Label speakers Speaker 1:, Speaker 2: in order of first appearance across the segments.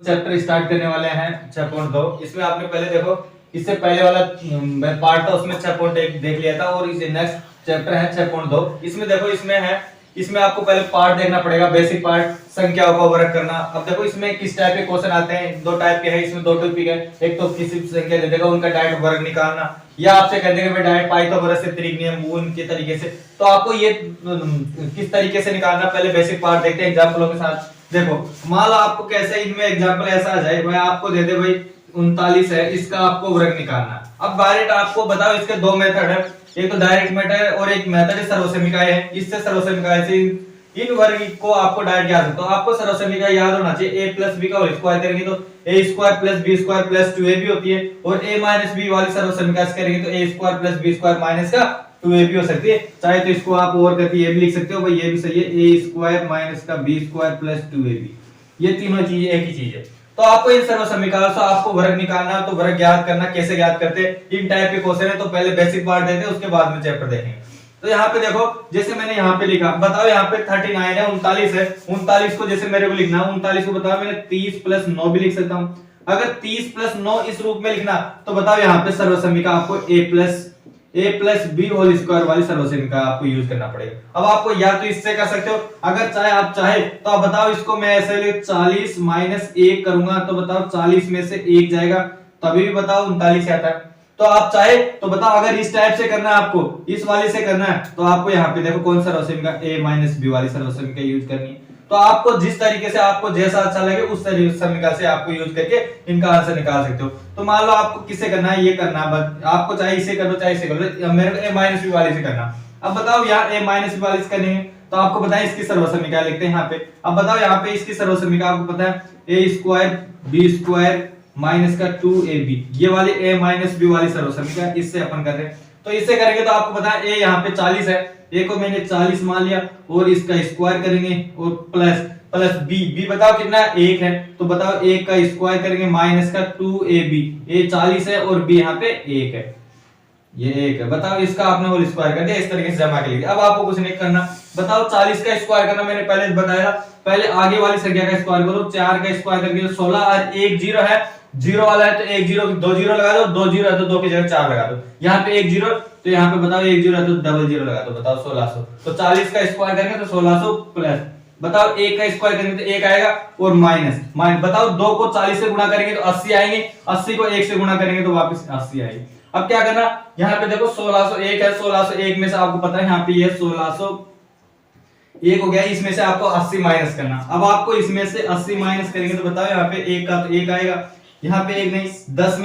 Speaker 1: Chapter start करने वाले हैं 6.2। इसमें आपने पहले देखो, इससे पहले वाला पार्ट था उसमें 6.1 देख लिया था, और इस नेक्स्ट चैप्टर है 6.2। इसमें देखो, इसमें आपको पहले पार्ट देखना पड़ेगा, बेसिक पार्ट, संख्याओं का वर्ग करना। अब देखो इसमें किस टाइप के क्वेश्चन आते हैं, दो टाइप के हैं इसमें, दो टॉपिक है। एक तो किसी संख्या दे देगा, उनका डायरेक्ट वर्ग निकालना, या आपसे कह देंगे भाई डायरेक्ट पाइथागोरस से त्रिक नियम उनके तरीके से। तो आपको ये किस तरीके से निकालना, पहले बेसिक पार्ट देखते हैं एग्जांपलों के साथ। देखो, मान लो आपको कैसे इनमें एग्जांपल ऐसा आ जाए, भाई आपको दे दे भाई 39 है, इसका आपको वर्ग निकालना। अब डायरेक्ट आपको बताओ, इसके दो मेथड है, एक तो डायरेक्ट मेथड है और एक मेथड है सर्वसमीकाय है। इससे सर्वसमीकाय से इन वर्ग को आपको डायरेक्ट याद है। तो आपको सर्वसमीकाय याद होना चाहिए, a प्लस बी का होल स्क्वायर करेंगे तो a square plus B square plus 2ab होती है, और a माइनस बी वाली सर्वसमीकाय से करेंगे तो a square plus B square minus का 2ab हो सकती है। चाहे तो इसको आप और करके ये भी लिख सकते हो, भाई ये भी सही है, a स्क्वायर माइनस का b स्क्वायर प्लस 2ab। ये तीनों चीज एक ही चीज है। तो आपको इन सर्वसमीकरणों से आपको वर्ग निकालना, तो वर्ग ज्ञात करना कैसे ज्ञात करते हैं, इन टाइप के क्वेश्चन है। तो पहले बेसिक पार्ट देते हैं, उसके बाद में चैप्टर देखेंगे। तो यहाँ पे देखो, जैसे मैंने यहाँ पे लिखा, बताओ यहाँ पे 39 है, 39 है, 39 को जैसे मेरे को लिखना है, 39 को बताओ मैंने 30 प्लस 9 भी लिख सकता हूँ। अगर 30 प्लस 9 इस रूप में लिखना, तो बताओ यहाँ पे सर्वसमीका आपको a plus B whole square वाली सर्वसमीका आपको यूज करना पड़ेगा। अब आपको या तो इससे कर सकते हो, अगर आप चाहे तो आप बताओ इसको मैं ऐसे 40 माइनस 1 करूंगा, तो बताओ 40 में से 1 जाएगा, तभी भी बताओ 39 आता है। तो आप चाहे तो बताओ, अगर इस टाइप से करना है आपको, इस वाले से करना है, तो आपको यहाँ पे देखो कौन सा सर्वसमीका a माइनस बी वाली सर्वसमीका यूज करनी है। तो आपको जिस तरीके से आपको जैसा अच्छा लगे उस समीकरण से आपको यूज करके इनका आंसर निकाल सकते हो। तो मान लो आपको किससे करना है, ये करना है, आपको चाहे इसे कर लो चाहे इसे कर लो, मेरे को a माइनस बी वाले से करना। अब बताओ यहाँ a माइनस बी वाले से करेंगे, तो आपको पता है इसकी सर्वसमीका लिखते हैं यहाँ पे। अब बताओ यहाँ पे इसकी सर्वसमीका आपको पता है a square B square minus का 2ab, ये वाली a माइनस बी वाली सर्वसमीका, इससे अपन कर रहे हैं। तो इससे करेंगे तो आपको पता है a यहाँ पे 40 है, a को मैंने 40 मान लिया, और इसका स्क्वायर करेंगे, और प्लस b बताओ कितना है, 1 है, तो बताओ 1 का स्क्वायर करेंगे माइनस का 2ab, a 40 है और b यहाँ पे 1 है, ये 1 है। बताओ इसका आपने होल स्क्वायर कर दिया, इस तरीके से जमा कर लिया। अब आपको कुछ नहीं करना, बताओ 40 का स्क्वायर करना, मैंने पहले बताया, पहले आगे वाली संख्या का स्क्वायर करो, 4 का स्क्वायर करके 16, और 1 0 है, 0 वाला है तो 1 0 2 0 लगा दो, 2 0 है तो 2 की जगह 4 लगा दो, यहाँ पे 1 0, तो यहाँ पे बताओ 1 0 है तो डबल 0 लगा दो, बताओ 1600। तो 40 का स्क्वायर करेंगे तो 1600 प्लस, बताओ 1 का स्क्वायर करेंगे तो 1 आएगा, और माइनस बताओ 2 को 40 से गुणा करेंगे तो 80 आएंगे, 80 को 1 से गुणा करेंगे तो वापस 80 आएगी। अब क्या करना, यहाँ पे देखो 1601 है, 1601 में से आपको पता है यहाँ पे ये 1601 हो गया, इसमें से आपको 80 माइनस करना। अब आपको इसमें से 80 माइनस करेंगे तो बताओ यहाँ पे 1 का तो 1 आएगा, यहाँ पे 1 नहीं, 10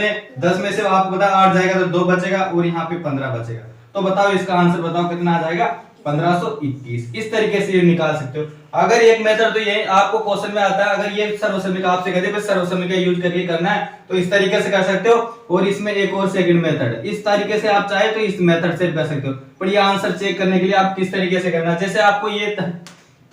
Speaker 1: में से आपको पता 8 जाएगा तो 2 बचेगा, और यहाँ पे 15 बचेगा। तो बताओ इसका आंसर बताओ कितना आ जाएगा, 1521। इस तरीके से ये निकाल सकते हो। अगर एक मेथड तो ये आपको क्वेश्चन में आता है, अगर ये सर्वसमीका आपसे कहते हैं सर्वसमीका यूज करके करना है, तो इस तरीके से कर सकते हो। और इसमें एक और सेकंड मेथड है, इस तरीके से आप चाहे तो इस मेथड से कर सकते हो। पर ये आंसर चेक करने के लिए आप किस तरीके से करना, जैसे आपको ये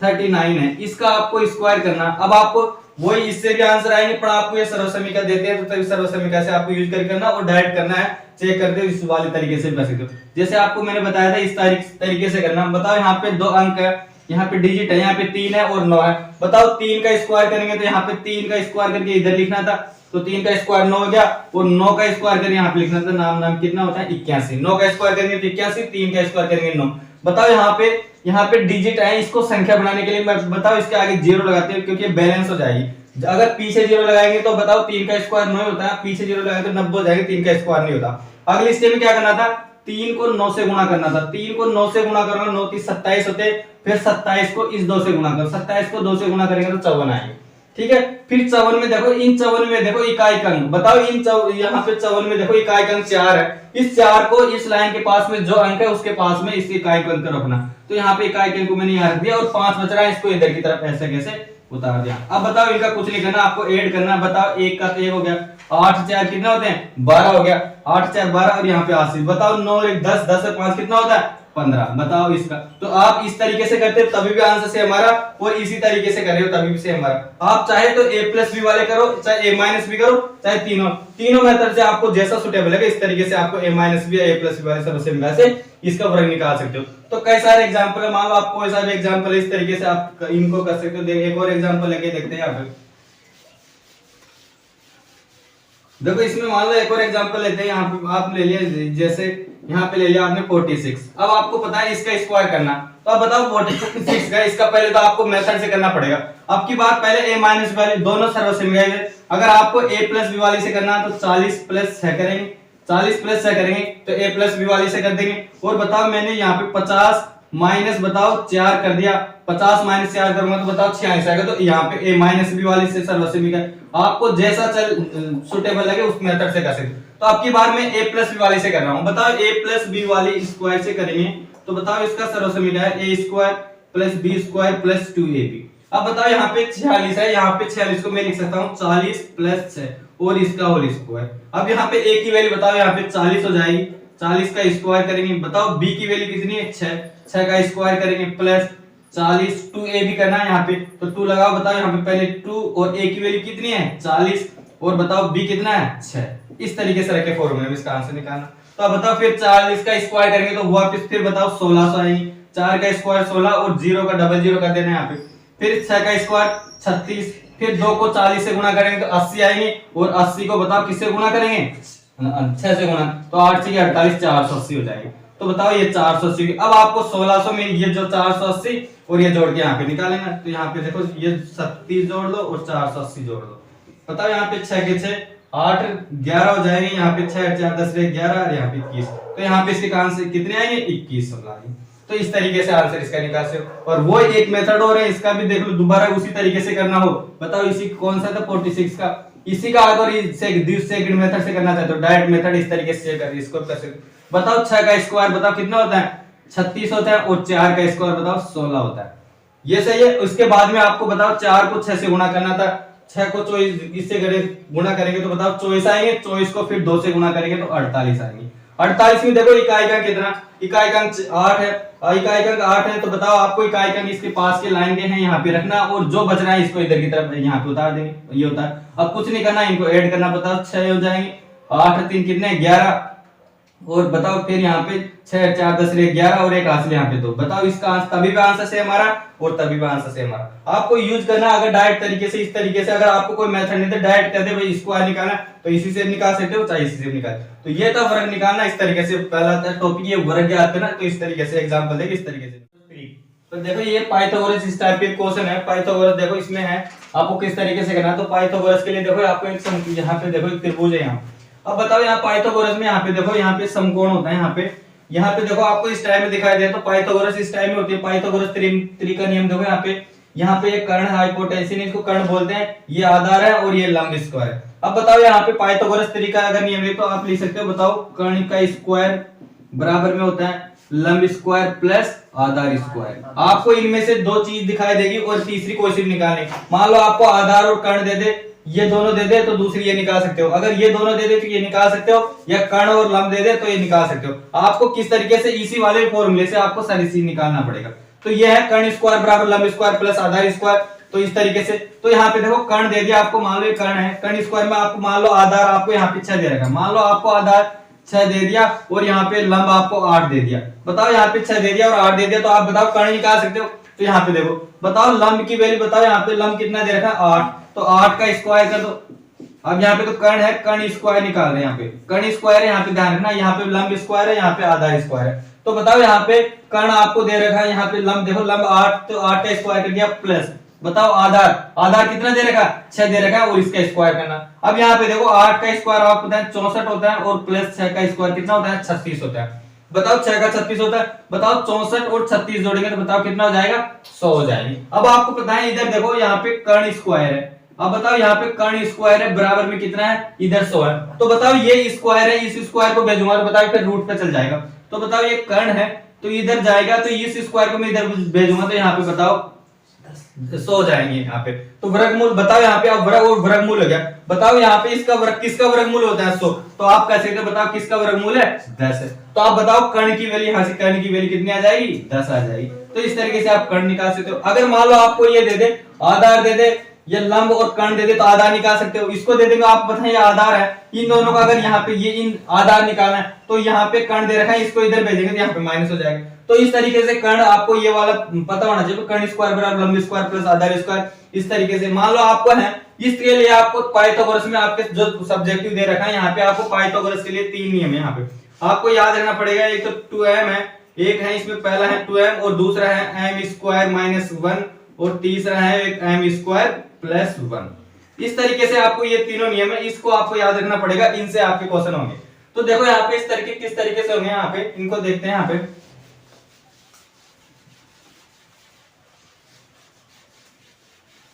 Speaker 1: 39 है, इसका आपको स्क्वायर करना। अब आपको वही इससे भी आंसर आएंगे, पर आपको ये सर्वसमीका देते हैं तो तभी सर्वसमीका से आपको यूज करके करना, और डायरेक्ट करना है, चेक करते हो इस वाले तरीके से कर सकते हो। जैसे आपको मैंने बताया था इस तरीके से करना। बताओ यहाँ पे 2 अंक है, यहाँ पे डिजिट है, यहाँ पे 3 है और 9 है। बताओ 3 का स्क्वायर करेंगे तो यहाँ पे 3 का स्क्वायर करके इधर लिखना था, तो 3 का स्क्वायर 9 हो गया, और 9 का स्क्वायर करके यहाँ पे लिखना था, नाम कितना होता है 81। 9 का स्क्वायर करेंगे तो 81, 3 का स्क्वायर करेंगे 9। बताओ यहाँ पे डिजिट है, इसको संख्या बनाने के लिए मैं बताओ इसके आगे 0 लगाते हैं, क्योंकि बैलेंस हो जाएगी। अगर पीछे 0 लगाएंगे तो बताओ 3 का स्क्वायर 9 होता है, पीछे 0 लगाएंगे तो 90 हो जाएगा, 3 का स्क्वायर नहीं होता। अगले स्टेप में क्या करना था, 3 को 9 से गुणा करना था, 3 को 9 से गुणा करूंगा, 9 3 27 होते, फिर 27 को इस 2 से गुणा करो, 27 को 2 से गुणा करेंगे तो 54 आएंगे, ठीक है। फिर 54 में देखो, इन 54 में देखो इकाई अंक, बताओ यहाँ पे 54 में देखो इकाई अंक 4 है, इस 4 को इस लाइन के पास में जो अंक है उसके पास में इस इकाई अंक रखना। तो यहाँ पे इकाई अंक को मैंने यहाँ रख दिया, और 5 बच रहा है, इसको इधर की तरफ ऐसे कैसे उतार दिया। अब बताओ इनका कुछ नहीं करना, आपको ऐड करना। बताओ 1 का 1 हो गया, 8 4 कितना होते हैं 12 हो गया, 8 4 12, और यहाँ पे 80। बताओ 9 1 10, 10 और 5 कितना होता है 15। बताओ इसका, तो आप इस तरीके से करते हो तभी भी आंसर से हमारा, और इसी तरीके से कर रहे हो तभी भी से हमारा। आप चाहे तो a प्लस बी वाले करो, चाहे a माइनस बी करो, चाहे तीनों मेथड से आपको जैसा सुटेबल लगे इस तरीके से आपको a माइनस बी या a प्लस बी वाले सर्वसमीका से इसका वर्ग निकाल सकते हो। तो कई सारे एग्जांपल है, मान लो आपको कोई सा भी एग्जांपल इस तरीके से आप इनको कर सकते हो। एक और एग्जांपल लेके देखते हैं यहाँ पे। देखो इसमें मान लो एक और एग्जांपल लेते हैं। यहाँ पे आप ले लिया, जैसे यहाँ पे ले लिया आपने 46। अब आपको पता है इसका स्क्वायर करना, तो अब बताओ 46 का इसका पहले तो आपको मेथड से करना पड़ेगा। अब की बात पहले a माइनस वाली दोनों सर्वसमय है। अगर आपको a प्लस b वाली से करना है तो 40 प्लस 6 करेंगे, 40 प्लस 6 करेंगे तो a प्लस b वाली से कर देंगे। और बताओ मैंने यहाँ पे 50 माइनस बताओ 4 कर दिया, 50 माइनस 4 करूंगा तो बताओ 46 आएगा। तो यहाँ पे a माइनस b वाली से सर्वसमय का आपको जैसा चल सुटेबल लगे उस मेथड से कर सकते। तो आपकी बार मैं a प्लस b वाली से कर रहा हूँ। बताओ a प्लस b वाली स्क्वायर से करेंगे तो बताओ इसका सर्वसमय क्या है, a square plus b square plus 2ab। अब बताओ यहाँ पे 46 है, यहाँ पे 46 को मैं लिख सकता हूँ 40 प्लस 6 और इसका होल स्क्वायर। अब यहाँ पे a की वैल्यू बताओ यहाँ पे 40 हो जाएगी, 40 का स्क्वायर करेंगे। बताओ b की वैल्यू कितनी है, 6 का स्क्वायर करेंगे प्लस 40 2a भी करना है यहाँ पे तो 2 लगाओ। बताओ यहाँ पे पहले 2 और a की वैल्यू कितनी है 40 और बताओ b कितना है 6। इस तरीके से रखे फॉर्मूले में इसका आंसर निकालना। तो अब बताओ फिर 40 का स्क्वायर करेंगे तो वापस फिर बताओ 1600 आएगी, 4 का स्क्वायर 16 और 0 का डबल 0 कर देना है यहाँ पे। फिर 6 का स्क्वायर 36, फिर 2 को 40 से गुणा करेंगे तो 80 आएंगे और 80 को बताओ किससे गुणा करेंगे 6 से गुणा, तो 8 से 48 480 हो जाएगी। तो बताओ ये 480। अब आपको 1600 में ये जो 480 और ये जोड़ के यहाँ पे निकालेंगे। तो यहाँ पे देखो ये 37 जोड़ लो और 480 जोड़ लो। बताओ यहाँ पे 6 के 6 8 11 हो जाएंगे, यहाँ पे 6 4 10 11 और यहाँ पे 21। तो यहाँ पे इसके आंसर कितने आएंगे 21 आएंगे। तो इस तरीके से आंसर इसका निकाल सकते हो। और वो एक मेथड और है, इसका भी देख लो दोबारा उसी तरीके से करना हो। बताओ इसी कौन सा था 46 का, इसी का अगर सेकंड मेथड से करना चाहते हो डायरेक्ट मेथड इस तरीके से कर इसको कर सकते हो। बताओ 6 का स्क्वायर बताओ कितना होता है 36 होता है और 4 का स्क्वायर बताओ 16 होता है। ये सही है। उसके बाद में आपको बताओ 4 को 6 से गुणा करना था, 6 को 24 इससे गुणा करेंगे तो बताओ 24 आएंगे, 24 को फिर 2 से गुणा करेंगे तो 48 आएंगे। 48 में देखो इकाई का कितना, इकाई का 8 है, इकाई का 8 है तो बताओ आपको इकाई का इसके पास के लाइन के हैं यहाँ पे रखना और जो बच रहा है इसको इधर की तरफ यहाँ पे उतार देंगे, ये होता है। अब कुछ नहीं करना, इनको ऐड करना। बताओ 6 हो जाएंगे, 8 3 कितने 11 और बताओ फिर यहाँ पे 6 4 10 11 और एक हासिल यहाँ पे 2। बताओ इसका आंसर तभी भी आंसर से हमारा और तभी भी आंसर से हमारा। आपको यूज करना अगर डायरेक्ट तरीके से, इस तरीके से अगर आपको कोई मेथड नहीं तो डायरेक्ट कर दे भाई इसको निकालना तो इसी से निकाल सकते हो चाहे इसी से निकाल। तो ये था वर्ग निकालना। इस तरीके से पहला टॉपिक ये वर्ग याद करना, तो इस तरीके से एग्जांपल देके इस तरीके से। तो देखो ये पाइथागोरस इस टाइप के क्वेश्चन है। पाइथागोरस देखो इसमें है आपको किस तरीके से करना है। तो पाइथागोरस के लिए देखो आपको एक यहाँ पे देखो एक त्रिभुज है यहाँ। अब बताओ यहाँ पाइथागोरस में यहाँ पे देखो यहाँ पे समकोण होता है, यहाँ पे देखो आपको इस टाइप में दिखाई दे तो पाइथागोरस इस टाइप में होती है। पाइथागोरस त्रि का नियम देखो यहाँ पे एक कर्ण हाइपोटेन्यूस इसको कर्ण बोलते हैं, ये आधार है और ये लंब स्क्वायर है। अब बताओ यहाँ पे पाइथागोरस त्रि का अगर नियम है तो आप लिख सकते हो। बताओ कर्ण का स्क्वायर बराबर में होता है लंब स्क्वायर प्लस आधार स्क्वायर। आपको इनमें से दो चीज दिखाई देगी और तीसरी कोई सी निकालनी। मान लो आपको आधार और कर्ण दे दे, ये दोनों दे दे तो दूसरी ये निकाल सकते हो। अगर ये दोनों दे दे तो ये निकाल सकते हो, या कर्ण और लंब दे दे तो ये निकाल सकते हो। आपको किस तरीके से इसी वाले फॉर्मूले से आपको सारी चीज निकालना पड़ेगा। तो ये है कर्ण स्क्वायर बराबर लंब स्क्वायर प्लस आधार स्क्वायर। तो इस तरीके से तो यहाँ पे देखो कर्ण दे दिया आपको, मान लो ये कर्ण है, कर्ण स्क्वायर में आपको मान लो आधार आपको यहाँ पे 6 दे रखा, मान लो आपको आधार 6 दे दिया और यहाँ पे लंब आपको 8 दे दिया। बताओ यहाँ पे 6 दे दिया और 8 दे दिया तो आप बताओ कर्ण निकाल सकते हो। तो यहाँ पे देखो बताओ लंब की वैल्यू बताओ, यहाँ पे लंब कितना दे रखा 8, तो 8 का स्क्वायर कर दो। अब यहाँ पे तो कर्ण है, कर्ण स्क्वायर निकाल रहे हैं। यहाँ पे कर्ण स्क्वायर है, यहाँ पे ध्यान रखना, यहाँ पे लंब स्क्वायर है, यहाँ पे आधार स्क्वायर है। तो बताओ यहाँ पे कर्ण आपको दे रखा है, यहाँ पे लंब देखो लंब 8, तो 8 का स्क्वायर कर दिया प्लस बताओ आधार कितना दे रखा 6 दे रखा है और इसका स्क्वायर करना। अब यहाँ पे देखो 8 का स्क्वायर आपको पता है 64 होता है और प्लस 6 का स्क्वायर कितना होता है 36 होता है। बताओ 6 का 36 होता है, बताओ 64 और 36 जोड़ेंगे तो बताओ कितना हो जाएगा 100 हो जाएगी। अब आपको पता है इधर देखो यहाँ पे कर्ण स्क्वायर है, अब बताओ यहाँ पे कर्ण स्क्वायर है बराबर में कितना है इधर 100 है। तो बताओ ये स्क्वायर है, इस स्क्वायर को भेजूंगा तो बताओ फिर रूट पे चल जाएगा। तो बताओ ये कर्ण है तो इधर जाएगा, तो इस स्क्वायर को मैं इधर भेजूंगा तो यहाँ पे बताओ 100 जाएंगे यहाँ पे। तो वर्गमूल बताओ यहाँ पे अब वर्ग और वर्गमूल हो गया। बताओ यहाँ पे इसका वर्ग किसका वर्गमूल होता है 100, तो आप कह सकते हो बताओ किसका वर्गमूल है 10 है। तो आप बताओ कर्ण की वैल्यू, यहाँ से कर्ण की वैल्यू कितनी आ जाएगी 10 आ जाएगी। तो इस तरीके से आप कर्ण निकाल सकते हो। अगर मान लो आपको ये दे दे आधार दे दे, ये लंब और कर्ण दे दे तो आधार निकाल सकते हो। इसको दे देंगे आप बताएं ये आधार है, इन दोनों का अगर यहाँ पे ये इन आधार निकालना है तो यहाँ पे कर्ण दे रखा है, इसको इधर भेजेंगे तो यहाँ पे माइनस हो जाएगा। तो इस तरीके से कर्ण आपको ये वाला पता होना चाहिए, कर्ण स्क्वायर बराबर लंब स्क्वायर प्लस आधार स्क्वायर। इस तरीके से मान लो आपको है, इसके लिए आपको पाइथागोरस में आपके जो सब्जेक्टिव दे रखा है यहाँ पे आपको पाइथागोरस के लिए 3 नियम है। यहाँ पे आपको याद रखना पड़ेगा, एक तो 2m है, एक है इसमें पहला है 2m और दूसरा है m स्क्वायर माइनस 1 और तीसरा है एक m स्क्वायर प्लस 1। इस तरीके से आपको ये तीनों नियम है, इसको आपको याद रखना पड़ेगा, इनसे आपके क्वेश्चन होंगे। तो देखो यहाँ पे इस तरीके किस तरीके से होंगे, यहाँ पे इनको देखते हैं। यहाँ पे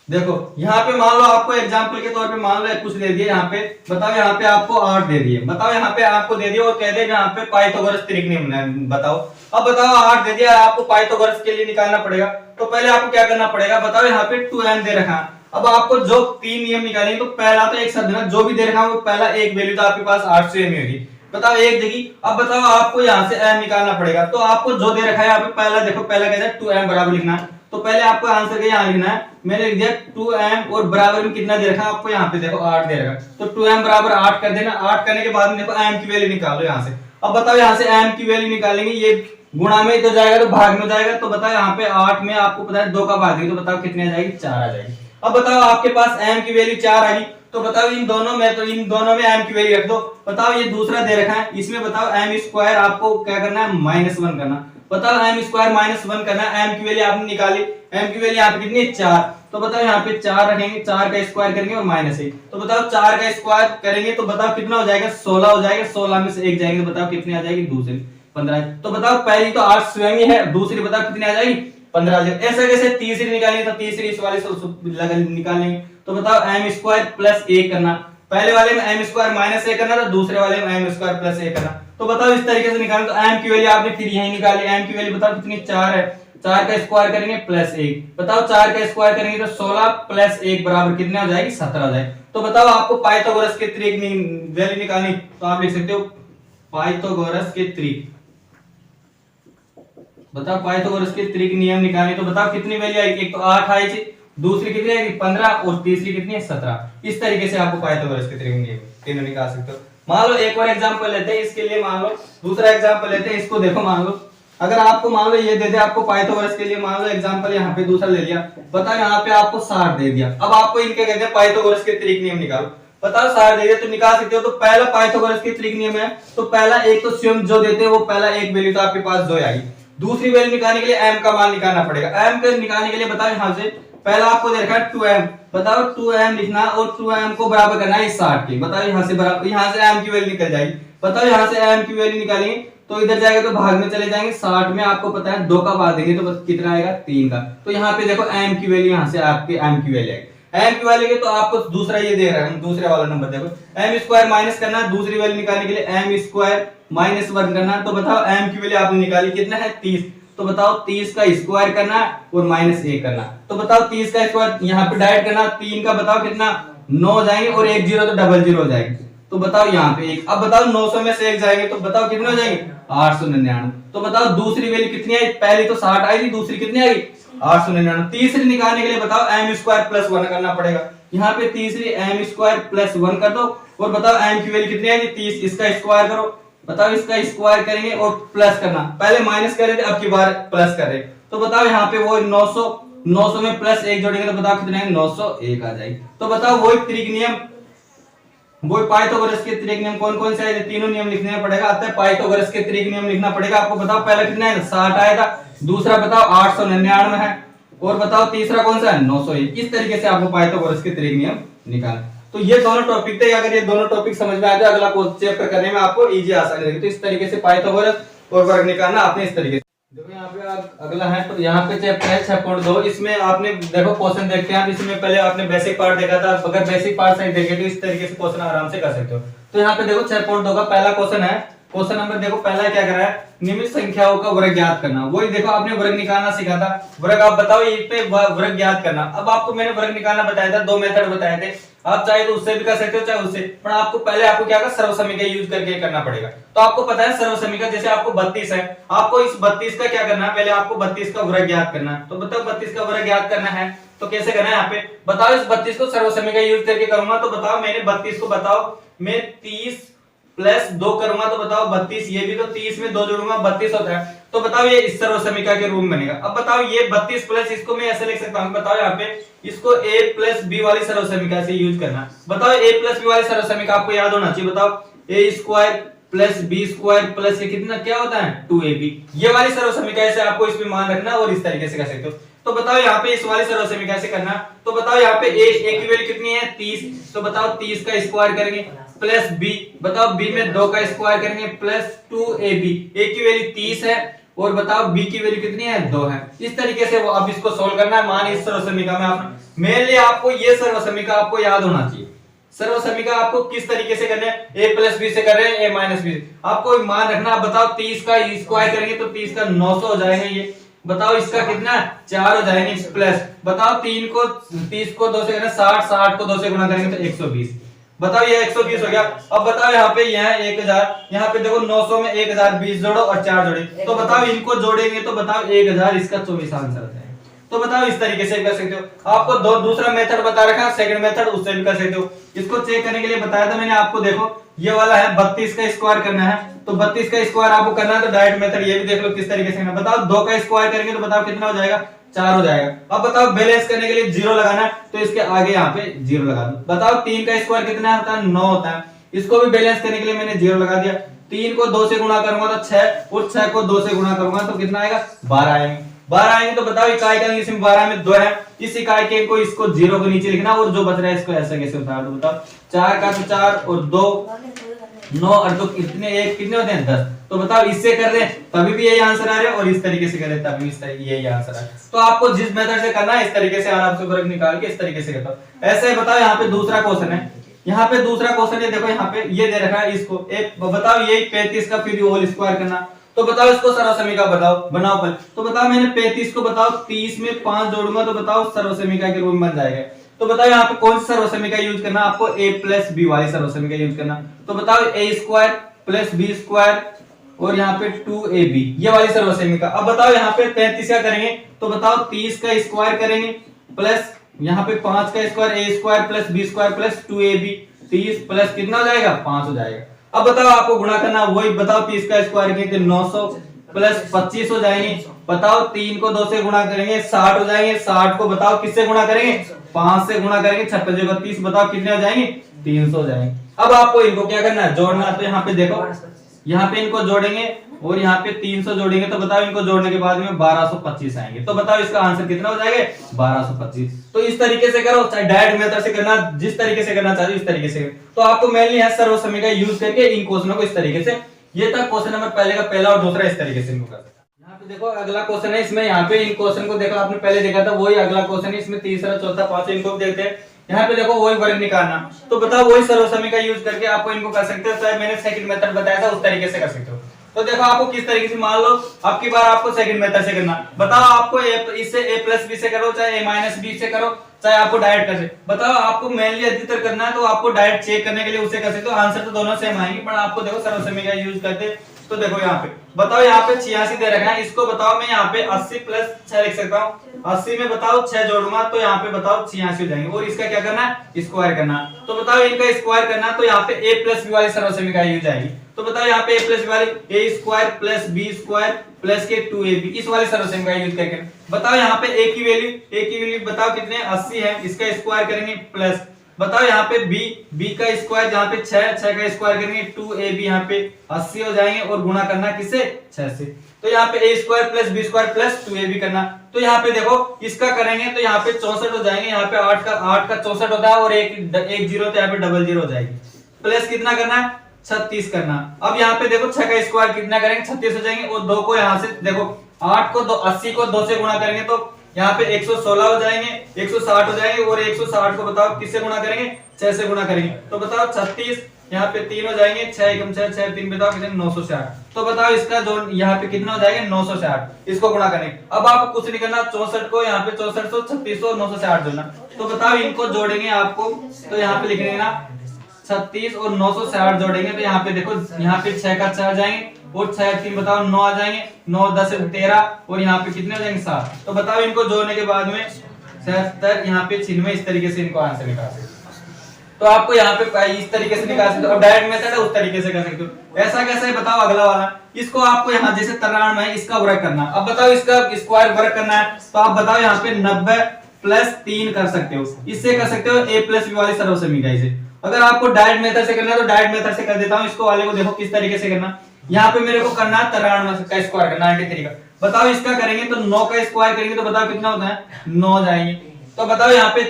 Speaker 1: देखो यहाँ पे मान लो आपको एग्जांपल के तौर पे मान लो कुछ दे दिए, यहाँ पे बताओ, यहाँ पे आपको 8 दे दिए, बताओ यहाँ पे आपको दे दिया और कह दे यहाँ पे पाइथागोरस त्रिकोण बताओ। अब बताओ 8 दे दिया, आपको पाइथागोरस के लिए निकालना पड़ेगा, तो पहले आपको क्या करना पड़ेगा, बताओ यहाँ पे 2m दे रखा। अब आपको जो 3 नियम निकालेंगे तो पहला तो एक शब्द ना जो भी दे रखा वो पहला एक वैल्यू तो आपके पास 8 से m होगी, बताओ एक देगी। अब बताओ आपको यहाँ से m निकालना पड़ेगा, तो आपको जो दे रखा है यहाँ पे पहला देखो, पहला कहता है 2m बराबर लिखना है, तो पहले आपको आंसर के यहाँ लिखना है, मैंने लिख दिया 2m और बराबर में कितना दे रखा है आपको यहाँ पे देखो 8 दे रखा, तो 2m बराबर 8 कर देना। 8 करने के बाद में देखो m की वैल्यू निकालो यहाँ से। अब बताओ यहाँ से m की वैल्यू निकालेंगे, ये गुणा में तो जाएगा तो भाग में जाएगा, तो बताओ यहाँ पे 8 में आपको पता है 2 का भाग देंगे तो बताओ कितनी आ जाएगी, 4 आ जाएगी। अब बताओ आपके पास m की वैल्यू 4 आ गई, तो बताओ इन दोनों में m की वैल्यू रख दो। बताओ ये दूसरा दे रखा है, इसमें बताओ m स्क्वायर आपको क्या करना है, -1 करना। बताओ m स्क्वायर -1 करना है, m की वैल्यू आपने निकाली, m की वैल्यू यहाँ पे कितनी है 4, तो बताओ यहाँ पे 4 रखेंगे, 4 का स्क्वायर करेंगे और -1, तो बताओ 4 का स्क्वायर करेंगे तो बताओ कितना हो जाएगा, 16 हो जाएगा। 16 में से 1 जाएंगे तो बताओ कितनी आ जाएगी, दूसरी 15। तो बताओ पहली तो 8 स्वयं ही है, दूसरी बताओ कितनी आ जाएगी, 15 आ जाएगी। ऐसे कैसे तीसरी निकालेंगे, तो तीसरी इस वाले से निकालेंगे, तो बताओ m स्क्वायर प्लस 1 करना, पहले वाले में m स्क्वायर -1 करना था, दूसरे वाले में m स्क्वायर प्लस 1 करना। तो बताओ इस तरीके से निकालें, तो m की वैल्यू आपने फिर यही निकाली, m की वैल्यू बताओ कितनी 4 है, 4 का स्क्वायर करेंगे प्लस 1, बताओ 4 का स्क्वायर करेंगे तो 16 प्लस 1 बराबर कितने हो जाएगी, 17 हो जाएगी। तो बताओ आपको पाइथागोरस के त्रिक वैल्यू निकालनी, तो आप लिख सकते हो पाइथागोरस के त्रिक, बताओ पाइथागोरस के त्रिक नियम निकालनी, तो बताओ कितनी वैल्यू आएगी, एक तो 8 आई थी, दूसरी कितनी आएगी 15 और तीसरी कितनी है 17। इस तरीके से आपको पाइथागोरस के त्रिक नियम तीनों निकाल सकते हो। मान लो एक और एग्जांपल लेते हैं, इसके लिए मान लो दूसरा एग्जांपल लेते हैं, इसको देखो मान लो अगर आपको मान लो ये दे दे आपको पाइथागोरस के लिए, मान लो एग्जांपल यहाँ पे दूसरा ले लिया, बताओ यहाँ पे आपको 60 दे दिया। अब आपको इनके कहते हैं पाइथागोरस के त्रिक नियम निकालो, बताओ 60 दे दिया तो निकाल सकते हो। तो पहला पाइथागोरस के त्रिक नियम है, तो पहला एक तो स्वयं जो देते हैं वो पहला एक वैल्यू तो आपके पास 2 आएगी, दूसरी वैल्यू निकालने के लिए m का मान निकालना पड़ेगा। m का निकालने के लिए बताओ यहाँ से पहला आपको दे रखा है 2m, बताओ 2m लिखना और 2m को बराबर करना है 60 के, बताओ यहाँ से बराबर, यहाँ से m की वैल्यू निकल जाएगी, बताओ यहाँ से m की वैल्यू निकालेंगे तो इधर जाएगा तो भाग में चले जाएंगे, 60 में आपको पता है 2 का भाग देंगे तो कितना आएगा 3 का, तो यहाँ पे देखो m की वैल्यू यहाँ से आपके m की वैल्यू आएगी। m की वैल्यू के तो आपको दूसरा ये दे रहा है, दूसरे वाला नंबर देखो m स्क्वायर माइनस करना, दूसरी वैल्यू निकालने के लिए m स्क्वायर -1 करना, तो बताओ m की वैल्यू आपने निकाली कितना है 30, तो बताओ 30 का स्क्वायर करना और -1 करना, तो बताओ 30 का स्क्वायर यहाँ पे डायरेक्ट करना, 3 का बताओ कितना 9 हो जाएंगे और 1 0 तो डबल 0 हो जाएगी, तो बताओ यहाँ पे 1। अब बताओ 900 में से 1 जाएंगे तो बताओ कितने हो जाएंगे 899, तो बताओ दूसरी वैल्यू कितनी आई, पहली तो 60 आई थी, दूसरी कितनी आई 899। तीसरी निकालने के लिए बताओ m स्क्वायर प्लस 1 करना पड़ेगा, यहाँ पे तीसरी m स्क्वायर प्लस 1 कर दो और बताओ m की वैल्यू कितनी आई 30, इसका स्क्वायर करो, बताओ इसका स्क्वायर करेंगे और प्लस करना, पहले माइनस कर रहे थे अब की बार प्लस कर रहे, तो बताओ यहाँ पे वो 900 में प्लस 1 जोड़ेंगे तो बताओ कितने 901 आ जाएगी। तो बताओ वही त्रिक नियम, वही पाइथागोरस के त्रिक नियम कौन कौन से आए, तीनों नियम लिखने पड़ेगा। अतः पाइथागोरस के त्रिक नियम लिखना पड़ेगा आपको। बताओ पहला कितना है 60 आया था, दूसरा बताओ 899 है और बताओ तीसरा कौन सा है 901। इस तरीके से आपको पाइथागोरस के त्रिक नियम निकालना। तो ये दोनों टॉपिक थे, अगर ये दोनों टॉपिक समझ में आ जाए अगला चैप्टर करने में आपको इजी आसानी रहेगी। तो इस तरीके से पाइथागोरस और वर्ग निकालना आपने इस तरीके से। देखो यहाँ पे आप अगला है, तो यहाँ पे चैप्टर है 6.2। इसमें आपने देखो क्वेश्चन देखते हैं आप, इसमें पहले आपने बेसिक पार्ट देखा था, अगर बेसिक पार्ट सही देखे तो इस तरीके से क्वेश्चन आराम से कर सकते हो। तो यहाँ पे देखो 6.2 का पहला क्वेश्चन है, क्वेश्चन नंबर देखो पहला क्या कर रहा है, निम्न संख्याओं का वर्ग ज्ञात करना। वही देखो आपने वर्ग निकालना सीखा था, वर्ग आप बताओ ये पे वर्ग ज्ञात करना। अब आपको मैंने वर्ग निकालना बताया था, 2 मेथड बताए थे, आप चाहे तो उससे भी कर सकते हो चाहे उससे, पर आपको पहले आपको क्या करना सर्वसमीका यूज करके करना पड़ेगा। तो आपको पता है सर्वसमीका, जैसे आपको 32 है, आपको इस 32 का क्या करना है, पहले आपको 32 का वर्ग ज्ञात करना है। तो बताओ 32 का वर्ग ज्ञात करना है तो कैसे करना है, यहाँ पे बताओ इस 32 को सर्वसमीका यूज करके करूंगा। तो बताओ मैंने 32 को बताओ मैं 30 प्लस 2 करूंगा तो बताओ 32, ये भी तो 30 में 2 जोड़ूंगा 32 होता है। तो बताओ ये इस सर्वसमीका के रूप में बनेगा। अब बताओ ये 32 प्लस इसको मैं ऐसे लिख सकता हूं, बताओ यहाँ पे इसको a प्लस बी वाली सर्वसमीका से यूज करना। बताओ a प्लस बी वाली सर्वसमीका आपको याद होना चाहिए। बताओ a square plus B square plus ये कितना क्या होता है 2ab। ये वाली सर्वसमीका से आपको इसमें मान रखना और इस तरीके से कर सकते हो। तो बताओ यहाँ पे इस वाली सर्वसमीका से करना। तो बताओ यहाँ पे a की वैल्यू कितनी है 30, तो बताओ 30 का स्क्वायर करेंगे प्लस b, बताओ b में 2 का स्क्वायर करेंगे प्लस 2ab। a की वैल्यू 30 है और बताओ b की वैल्यू कितनी है 2 है। इस तरीके से वो अब इसको सोल्व करना है। मान इस सर्वसमीका में आप मेनली आपको ये सर्वसमीका आपको याद होना चाहिए। सर्वसमीका आपको किस तरीके से करने हैं, a प्लस बी से कर रहे हैं a माइनस बी, आपको मान रखना। बताओ 30 का स्क्वायर करेंगे तो 30 का 900 हो जाएगा ये। बताओ इसका कितना 4 हो जाएंगे प्लस, बताओ 30 को 2 से करना 60, 60 को 2 से गुणा करेंगे तो 120। बताओ ये 120 हो गया। अब बताओ यहाँ पे यह 1000, यहाँ पे देखो 900 में 1020 जोड़ो और 4 जोड़े, तो बताओ इनको जोड़ेंगे तो बताओ 1000, इसका 24 आंसर आता है। तो बताओ इस तरीके से कर सकते हो। आपको दूसरा मेथड बता रखा है सेकंड मेथड, उससे भी कर सकते हो। इसको चेक करने के लिए बताया था मैंने आपको। देखो ये वाला है 32 का स्क्वायर करना है, तो 32 का स्क्वायर आपको करना है तो डायरेक्ट मेथड ये भी देख लो किस तरीके से करना। बताओ 2 का स्क्वायर करेंगे तो बताओ कितना हो जाएगा 4 हो जाएगा। अब बताओ बैलेंस करने के लिए 0 लगाना है तो इसके आगे यहाँ पे 0 लगा दो। बताओ 3 का स्क्वायर कितना होता है 9 होता है, इसको भी बैलेंस करने के लिए मैंने 0 लगा दिया। 3 को 2 से गुणा करूंगा तो 6 और 6 को 2 से गुणा करूंगा तो कितना आएगा 12 आएंगे। 12 आएंगे तो बताओ इकाई का अंक इसमें 12 में 2 है, इस इकाई के को इसको 0 को नीचे लिखना और जो बच रहा है इसको ऐसा कैसे उतार दो। बताओ 4 का तो 4 और 2 9 और 2 कितने एक कितने होते हैं 10। तो बताओ इससे कर रहे हैं तभी भी यही आंसर आ रहा है और इस तरीके से कर रहे हैं तभी इस तरीके यही आंसर आ रहा है। तो आपको जिस मेथड से करना है इस तरीके से आराम से वर्ग निकाल के इस तरीके से करता हूं। ऐसे बताओ यहाँ पे दूसरा क्वेश्चन है, यहाँ पे दूसरा क्वेश्चन है। देखो यहाँ पे ये दे रखा है इसको एक बताओ यही 35 का फिर होल स्क्वायर करना। तो बताओ इसको सर्वसमीका बनाओ पर। तो बताओ मैंने 35 को बताओ 30 में 5 जोड़ूंगा तो बताओ सर्वसमीका के रूप में बन जाएगा। तो बताओ यहाँ पे कौन सी सर्वसमीका यूज करना, आपको a प्लस बी वाली सर्वसमीका यूज करना। तो बताओ a square plus B square और यहाँ पे 2ab ये वाली सर्वसमीका। अब बताओ यहाँ पे 35 का करेंगे तो बताओ 30 का स्क्वायर करेंगे प्लस यहाँ पे 5 का square a square plus b square plus 2ab, 30 plus कितना हो जाएगा 5 हो जाएगा। अब बताओ आपको गुणा करना वही, बताओ 30 का स्क्वायर करेंगे तो 900 प्लस 25 हो जाएंगे। बताओ 3 को 2 से गुणा करेंगे 60 हो जाएंगे। 60 को बताओ किससे गुणा करेंगे 5 से गुणा करेंगे 56 32, बताओ कितने हो जाएंगे 300 हो जाएंगे। अब आपको इनको क्या करना है जोड़ना। तो यहाँ पे देखो यहाँ पे इनको जोड़ेंगे और यहाँ पे 300 जोड़ेंगे तो बताओ इनको जोड़ने के बाद में 1225 आएंगे। तो बताओ इसका आंसर कितना हो जाएगा 1225। तो इस तरीके से करो, चाहे डायरेक्ट मेथड से करना, जिस तरीके से करना चाहते हो इस तरीके से। तो आपको मेनली है सर्वसमीका यूज करके इन क्वेश्चनों को इस तरीके से, ये था क्वेश्चन नंबर पहले का पहला और दूसरा इस तरीके से इनको कर सकते हैं। यहाँ पे देखो अगला क्वेश्चन है, इसमें यहाँ पे इन क्वेश्चन को देखो आपने पहले देखा था वही अगला क्वेश्चन है, इसमें तीसरा चौथा पांचवा इनको भी देखते हैं। यहाँ पे देखो वही वर्ग निकालना। तो बताओ वही सर्वसमीका यूज करके आपको इनको कर सकते हो, चाहे मैंने सेकंड मेथड बताया था उस तरीके से कर सकते हो। तो देखो आपको किस तरीके से, मान लो आपकी बार आपको सेकंड मेथड से करना। बताओ आपको इससे a प्लस बी से करो चाहे a माइनस बी से करो चाहे आपको डायरेक्ट कर सकते। बताओ आपको मेनली अधिकतर करना है तो आपको डायरेक्ट चेक करने के लिए उसे कर सकते हो, आंसर तो दोनों सेम आएंगे पर आपको देखो सर्वसमीका यूज करते। तो देखो यहाँ पे बताओ यहाँ पे 86 दे रखा है, इसको बताओ मैं यहाँ पे 80 प्लस 6 लिख सकता हूँ। 80 में बताओ 6 जोड़ूंगा तो यहाँ पे बताओ 86 हो जाएंगे और इसका क्या करना है स्क्वायर करना। तो बताओ इनका स्क्वायर करना तो यहाँ पे a प्लस बी वाली सर्वसमीका यूज आएगी। तो बताओ यहाँ पे a प्लस बी वाली a square plus B square plus के 2ab इस वाले सर्वसमीका यूज करके बताओ यहाँ पे a की वैल्यू बताओ कितने 80 है, इसका स्क्वायर करेंगे प्लस बताओ यहाँ पे b का स्क्वायर जहाँ पे 6 का स्क्वायर करेंगे 2ab यहाँ पे 80 हो जाएंगे और गुणा करना किससे 6 से। तो यहाँ पे a square plus b square plus 2ab करना। तो यहाँ पे देखो इसका करेंगे तो यहाँ पे 64 हो जाएंगे, यहाँ पे 8 का 64 होता है और एक जीरो तो यहाँ पे डबल जीरो हो जाएगी। प्लस कितना करना है 36 करना। अब यहाँ पे देखो 6 का स्क्वायर कितना करेंगे 36 हो जाएंगे और 2 को यहाँ से देखो 80 को 2 से गुणा करेंगे तो यहाँ पे 116 हो जाएंगे, 160 हो जाएंगे और 160 को बताओ किससे गुणा करेंगे 6 से गुणा करेंगे। तो बताओ 36 यहाँ पे 3 हो जाएंगे, 6 एकम 6 6 3 बताओ कितने 960। तो बताओ इसका जो यहाँ पे कितना हो जाएगा 960, इसको गुणा करेंगे। अब आपको कुछ नहीं करना, 64 को यहाँ पे 6400 3600 और 960 जोड़ना। तो बताओ इनको जोड़ेंगे आपको तो यहाँ पे लिख लेना 36 और 960 जोड़ेंगे तो यहाँ पे देखो यहाँ पे 6 का 6 आ जाएंगे और 6 3 बताओ 9 आ जाएंगे, 9 10 13 और यहाँ पे कितने हो जाएंगे 7। तो बताओ इनको जोड़ने के बाद में 77 यहाँ पे 96 इस तरीके से इनको आंसर निकाल सकते। तो आपको यहाँ पे इस तरीके से निकाल सकते हो। अब डायरेक्ट मेथड है उस तरीके से कर सकते हो। ऐसा कैसा है बताओ अगला वाला। इसको आपको यहाँ जैसे 93 है इसका वर्ग करना। अब बताओ इसका स्क्वायर वर्ग करना है तो आप बताओ यहाँ पे 90 प्लस 3 कर सकते हो। इससे कर सकते हो a प्लस b वाली सर्वसमीका से। अगर आपको डायरेक्ट मेथड से करना है तो डायरेक्ट मेथड से कर देता हूँ। इसको वाले को देखो किस तरीके से करना। यहाँ पे मेरे को करना है 93 का स्क्वायर करना 93 का। बताओ इसका करेंगे तो 9 का स्क्वायर करेंगे तो बताओ कितना होता है 9 जाएंगे। तो बताओ यहाँ पे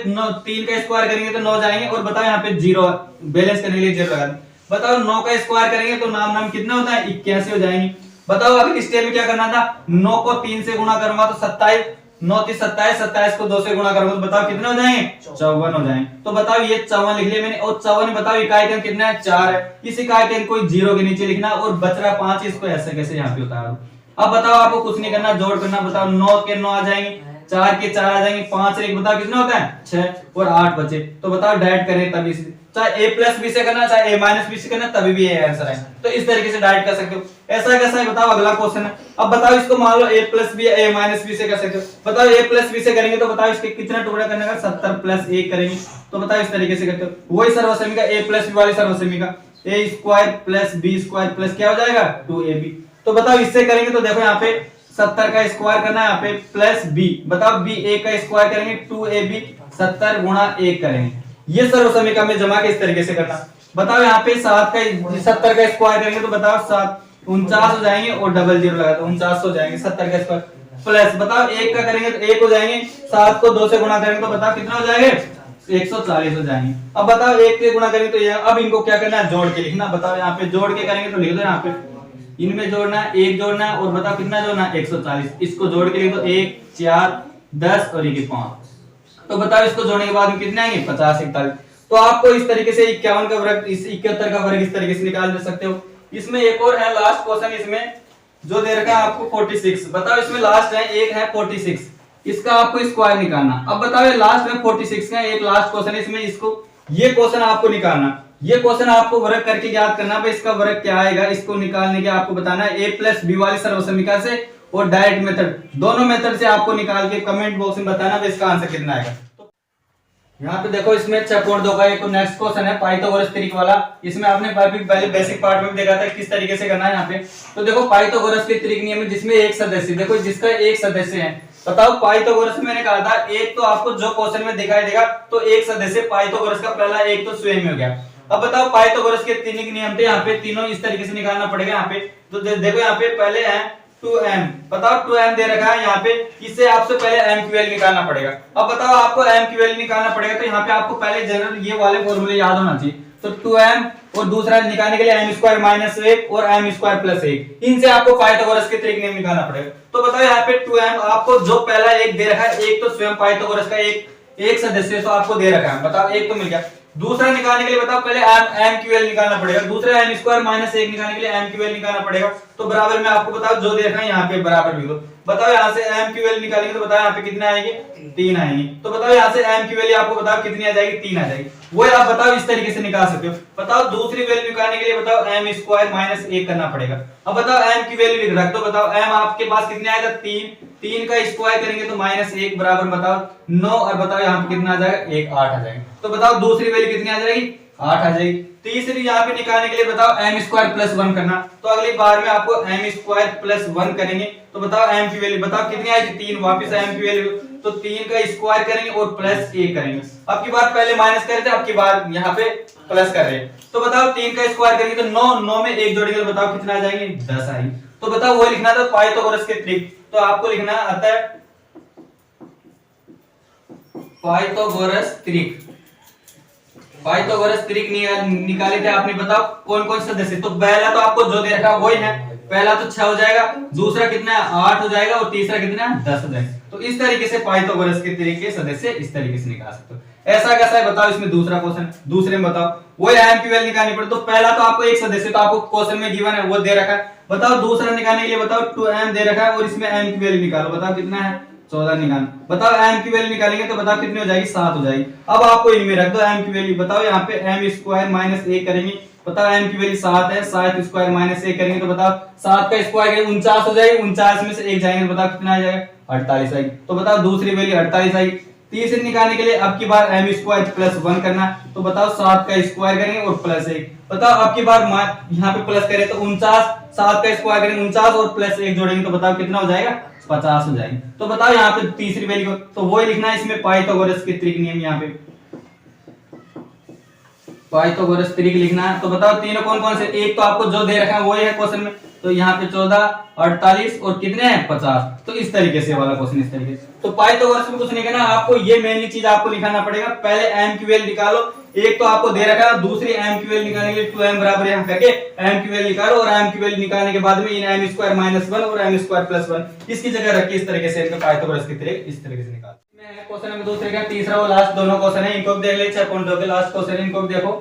Speaker 1: 3 का स्क्वायर करेंगे तो 9 जाएंगे और बताओ यहाँ पे 0 बैलेंस करने के लिए 0 लगा दें। बताओ 9 का स्क्वायर करेंगे तो नाम नाम कितना होता है 81 हो जाएंगे। बताओ अगर स्टेप में क्या करना था 9 को 3 से गुणा करूंगा तो 27, 9 3 27, 27 को 2 से गुणा करूंगा तो बताओ कितने हो जाएंगे 54 हो जाएंगे। तो बताओ ये 54 लिख लिया मैंने और 54 बताओ इकाई के अंक कितना है 4 है। इस इकाई के अंक को 0 के नीचे लिखना और बच रहा 5 इसको ऐसे कैसे यहाँ पे उतार दो। अब बताओ आपको कुछ नहीं करना जोड़ करना। बताओ 9 के 9 आ जाएंगे, 4 के 4 आ जाएंगे, 5 एक बताओ कितना होता है 6 और 8 बचे। तो बताओ डायरेक्ट करें तभी चाहे a प्लस बी से करना चाहे a माइनस बी से करना तभी भी ये आंसर है। तो इस तरीके से डायरेक्ट कर सकते हो। ऐसा कैसा है बताओ अगला क्वेश्चन है। अब बताओ इसको मान लो a plus B a minus B से कर सकते हो। बताओ a प्लस बी से करेंगे तो बताओ इसके कितना टुकड़ा करने का 70 प्लस 1 करेंगे तो बताओ इस तरीके से करते हो। वही सर्वसमीका a प्लस बी वाली सर्वसमीका a square plus b square plus क्या हो जाएगा 2ab। तो बताओ इससे करेंगे तो देखो यहाँ पे 70 का स्क्वायर करना है यहाँ पे प्लस b। बताओ b a का स्क्वायर करेंगे 2ab 70 गुणा 1 करेंगे। ये सर्वसमीका में जमा के इस तरीके से करना। बताओ यहाँ पे 70 का स्क्वायर करेंगे तो बताओ 49 हो जाएंगे और डबल 0 लगा दो 49 हो जाएंगे 70 का स्क्वायर प्लस बताओ 1 का करेंगे तो 1 हो जाएंगे, 7 को 2 से गुणा करेंगे तो बताओ कितना हो जाएगा 140 हो जाएंगे। अब बताओ 1 के गुणा करेंगे तो ये अब इनको क्या करना है जोड़ के लिखना। बताओ यहाँ पे जोड़ के करेंगे तो लिख दो यहाँ पे इनमें जोड़ना है 1 जोड़ना है और बताओ कितना जोड़ना है 140। इसको जोड़ के लिख दो 1 4 10 और 1 5। तो बताओ इसको जोड़ने के बाद कितने आएंगे 50 41। तो आपको इस तरीके से 51 का वर्ग इस 71 का वर्ग इस तरीके से निकाल दे सकते हो। इसमें एक और है लास्ट क्वेश्चन इसमें जो दे रखा है आपको 46। बताओ इसमें लास्ट है एक है 46 इसका आपको स्क्वायर निकालना। अब बताओ ये लास्ट में 46 का एक लास्ट क्वेश्चन है इसमें इसको ये क्वेश्चन आपको निकालना। ये क्वेश्चन आपको वर्ग करके याद करना भाई इसका वर्ग क्या आएगा। इसको निकालने के आपको बताना है a प्लस बी वाली सर्वसमीका से और डायरेक्ट मेथड दोनों मेथड से आपको निकाल के कमेंट बॉक्स में बताना भाई इसका आंसर कितना आएगा। यहाँ पे देखो इसमें 6.2 का एक नेक्स्ट क्वेश्चन है पाइथागोरस ट्रिक वाला। इसमें आपने पहले बेसिक पार्ट में भी देखा था किस तरीके से करना है। यहाँ पे तो देखो पाइथागोरस के ट्रिक नियम में जिसमें एक सदस्य देखो जिसका एक सदस्य है। बताओ पाइथागोरस में मैंने कहा था एक तो आपको जो क्वेश्चन में दिखाई देगा तो एक सदस्य पाइथागोरस का पहला एक तो स्वयं हो गया। अब बताओ पाइथागोरस के तीन नियम थे यहाँ पे तीनों इस तरीके से निकालना पड़ेगा। यहाँ पे तो देखो यहाँ पे पहले है 2m। बताओ 2m दे रखा है यहाँ पे इससे आपसे पहले m की वैल्यू निकालना पड़ेगा। अब बताओ आपको m की वैल्यू निकालना पड़ेगा तो यहाँ पे आपको पहले जनरल ये वाले फॉर्मूले याद होना चाहिए। तो 2m और दूसरा निकालने के लिए m स्क्वायर माइनस 1 और m स्क्वायर प्लस 1 इनसे आपको पाइथागोरस के त्रिक नियम निकालना पड़ेगा। तो बताओ यहाँ पे 2m आपको जो पहला एक दे रखा है एक तो स्वयं पाइथागोरस का एक सदस्य तो आपको दे रखा है। बताओ एक तो मिल गया। दूसरा निकालने के लिए बताओ पहले m की वैल्यू निकालना पड़ेगा। दूसरा m स्क्वायर माइनस 1 निकालने के लिए m की वैल्यू निकालना पड़ेगा। तो बराबर में आपको बताओ जो दे रखा है यहाँ पे बराबर भी दो। बताओ यहाँ से m की वैल्यू निकालेंगे तो बताओ यहाँ पे कितने आएंगे 3 आएंगे। तो बताओ यहाँ से m की वैल्यू आपको बताओ कितनी आ जाएगी 3 आ जाएगी। वो आप बताओ इस तरीके से निकाल सकते हो। बताओ दूसरी वैल्यू निकालने के लिए बताओ m स्क्वायर माइनस 1 करना पड़ेगा। अब बताओ m की वैल्यू लिख रख दो। बताओ m आपके पास कितने आएगा 3 का स्क्वायर करेंगे तो माइनस 1 बराबर बताओ 9 और बताओ यहाँ पे कितना आ जाएगा 1 8 आ जाएगा। तो बताओ दूसरी वैल्यू कितनी आ जाएगी 8 आ जाएगी। तीसरी यहाँ पे निकालने के लिए बताओ m स्क्वायर प्लस 1 करना। तो अगली बार में आपको m स्क्वायर प्लस 1 करेंगे तो बताओ m की वैल्यू बताओ कितनी आएगी 3 वापस m की वैल्यू तो 3 का स्क्वायर करेंगे और प्लस 1 करेंगे। अब की बार पहले माइनस कर रहे थे अब की बार यहाँ पे प्लस कर रहे हैं। तो बताओ 3 का स्क्वायर करेंगे तो 9 में 1 जोड़ेंगे तो बताओ कितना आ जाएंगे 10 आएंगे। तो बताओ वो लिखना था पाइथागोरस के ट्रिक। तो आपको लिखना आता है पाइथागोरस ट्रिक। पाइथागोरस ट्रिक निकाले थे आपने। बताओ कौन कौन सदस्य। तो पहला तो आपको जो दे रखा वही है। पहला तो 6 हो जाएगा, दूसरा कितना है 8 हो जाएगा और तीसरा कितना है 10 हो जाएगा। तो इस तरीके से पाइथागोरस के ट्रिक के सदस्य इस तरीके से निकाल सकते हो। ऐसा कैसा है बताओ। इसमें दूसरा क्वेश्चन दूसरे में बताओ वही m की वैल्यू निकालनी पड़े। तो पहला तो आपको एक सदस्य तो आपको क्वेश्चन में गिवन है वो दे रखा है। बताओ दूसरा निकालने के लिए बताओ 2m दे रखा है और इसमें m की वैल्यू निकालो। बताओ कितना है 14 निकालना। बताओ m की वैल्यू निकालेंगे तो बताओ कितनी हो जाएगी 7 हो जाएगी। अब आपको इनमें रख दो m की वैल्यू। बताओ यहाँ पे m स्क्वायर माइनस 1 करेंगे। बताओ m की वैल्यू 7 है 7 स्क्वायर माइनस 1 करेंगे तो बताओ 7 का स्क्वायर 49 हो जाएगी। 49 में से 1 जाएंगे तो बताओ कितना आ जाएगा 48 आएगी। तो बताओ दूसरी वैल्यू 48 आएगी। तीसरी निकालने के लिए अब की बार m स्क्वायर प्लस 1 करना, तो बताओ 7 का स्क्वायर करेंगे और प्लस 1। बताओ अब की बार यहाँ पे प्लस करें तो 49, 7 का स्क्वायर करेंगे 49 और प्लस 1 जोड़ेंगे तो बताओ कितना हो जाएगा, 50 हो जाएंगे। तो बताओ यहाँ पे तीसरी वैल्यू तो वही लिखना है, इसमें पाइथागोरस के त्रिक नियम, यहाँ पे पाइथागोरस त्रिक लिखना है। तो बताओ तीनों कौन कौन से, एक तो आपको जो दे रखा है वही है क्वेश्चन में, तो यहाँ पे 14, 48 और कितने हैं 50। तो इस तरीके से वाला क्वेश्चन इस तरीके से। तो पाइथागोरस में कुछ नहीं करना आपको, ये मेनली चीज आपको लिखाना पड़ेगा। पहले m की वैल्यू निकालो, एक तो आपको दे रखा है, दूसरी m की वैल्यू निकालने के लिए 2m बराबर यहाँ करके m की वैल्यू निकालो, और m की वैल्यू निकालने के बाद में इन m स्क्वायर माइनस 1 और m स्क्वायर प्लस 1 इसकी जगह रख के इस तरीके से इनका पाइथागोरस की त्रिक इस तरीके से निकाल। क्वेश्चन नंबर दूसरे का तीसरा और लास्ट दोनों क्वेश्चन है, इनको देख ले 6.2 के लास्ट क्वेश्चन है, इनको देखो।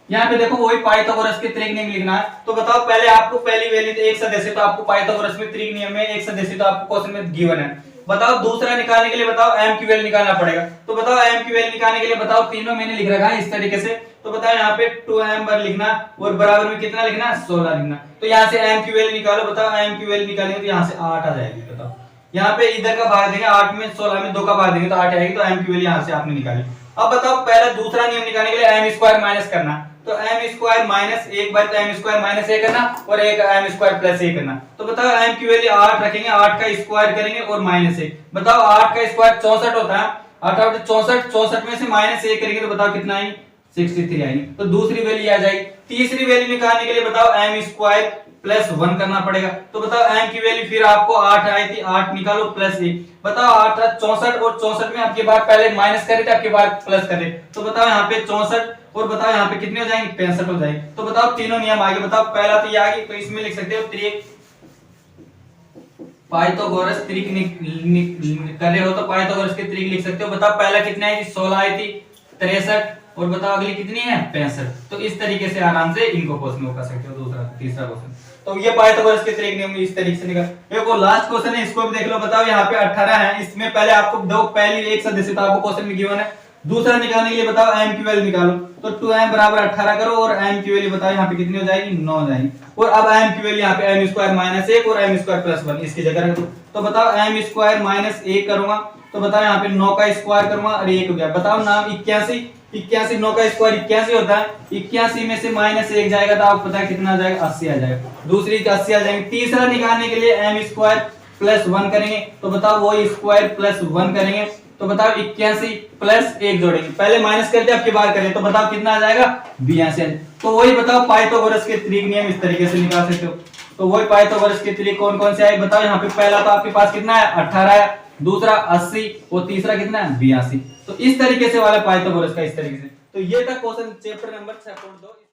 Speaker 1: यहाँ पे देखो वही पाइथागोरस के त्रिक नियम लिखना है। तो बताओ पहले आपको पहली वैल्यू तो एक सदस्य, तो आपको पाइथागोरस में त्रिक नियम में एक सदस्य तो आपको क्वेश्चन में गिवन है। बताओ दूसरा निकालने के लिए बताओ m की वैल्यू निकालना पड़ेगा। तो बताओ m की वैल्यू निकालने के लिए बताओ तीनों मैंने लिख रखा है इस तरीके से। तो बताओ यहाँ पे 2m पर लिखना और बराबर में कितना लिखना, 16 लिखना। तो यहाँ से m की वैल्यू निकालो, बताओ m की वैल्यू निकालेंगे तो यहाँ से 8 आ जाएगी। बताओ यहाँ पे इधर का भाग देंगे 8 में 16 में 2 का भाग देंगे तो 8 आएगी, तो m की वैल्यू यहाँ से आपने निकाली। अब बताओ पहला दूसरा नियम निकालने के लिए m स्क्वायर माइनस करना, तो m स्क्वायर माइनस एक बार तो m स्क्वायर माइनस a करना और एक m स्क्वायर प्लस a करना। तो बताओ m की वैल्यू 8 रखेंगे, 8 का स्क्वायर करेंगे और माइनस 1। बताओ 8 का स्क्वायर 64 होता है, 8 8 64, 64 में से माइनस 1 करेंगे तो बताओ कितना आएगी, 63 आएगी। तो दूसरी वैल्यू आ जाएगी। तीसरी वैल्यू निकालने के लिए बताओ m स्क्वायर प्लस 1 करना पड़ेगा। तो बताओ m की वैल्यू फिर आपको 8 आई थी, 8 निकालो प्लस 1। बताओ 8 64 और 64 में आपके बार पहले माइनस करे थे, आपके बार प्लस करे, तो बताओ यहाँ पे 64 और बताओ यहाँ पे कितने हो जाएंगे, 65 हो जाएंगे। तो बताओ तीनों नियम आगे। बताओ पहला तो ये आ गई, तो इसमें लिख सकते हो त्रिक, पाइथागोरस त्रिक कर रहे हो तो पाइथागोरस के त्रिक लिख सकते हो। बताओ पहला कितना है, 16 आई थी, 63 और बताओ अगली कितनी है, 65। तो इस तरीके से आराम से इनको क्वेश्चन कर सकते हो। दूसरा तीसरा क्वेश्चन तो ये पाइथागोरस के त्रिक नियम इस तरीके से निकल। एक और लास्ट क्वेश्चन है, इसको भी देख लो। बताओ यहाँ पे 18 है, इसमें पहले आपको दो पहली एक सदस्य तो आपको क्वेश्चन में गिवन है। दूसरा निकालने के लिए बताओ m की वैल्यू निकालो, तो 2m बराबर 18 करो और m की वैल्यू बताओ यहाँ पे कितनी हो जाएगी, 9 हो जाएगी। और अब m की वैल्यू यहाँ पे m स्क्वायर माइनस 1 और m स्क्वायर प्लस 1 इसकी जगह रख दो। तो बताओ m स्क्वायर माइनस 1 करूंगा तो बताओ यहाँ पे 9 का स्क्वायर करूंगा और 1 हो गया। बताओ नाम 81, 81 9 का स्क्वायर 81 होता है, 81 में से माइनस 1 जाएगा तो आपको पता है कितना आ जाएगा, 80 आ जाएगा। दूसरी 80 आ जाएंगे। तीसरा निकालने के लिए m स्क्वायर प्लस 1 करेंगे, तो बताओ वही स्क्वायर प्लस 1 करेंगे। तो बताओ 81 प्लस 1 जोड़ेंगे, पहले माइनस करते आपके बार करें तो बताओ कितना आ जाएगा, 82। तो वही बताओ पाइथागोरस के त्रिक नियम इस तरीके से निकाल सकते हो। तो वही पाइथागोरस के त्रिक कौन कौन से आए बताओ। यहाँ पे पहला तो आपके पास कितना है, 18 है, दूसरा 80 और तीसरा कितना है, 82। तो इस तरीके से वाला पाइथागोरस का इस तरीके से। तो ये था क्वेश्चन चैप्टर नंबर 6.2।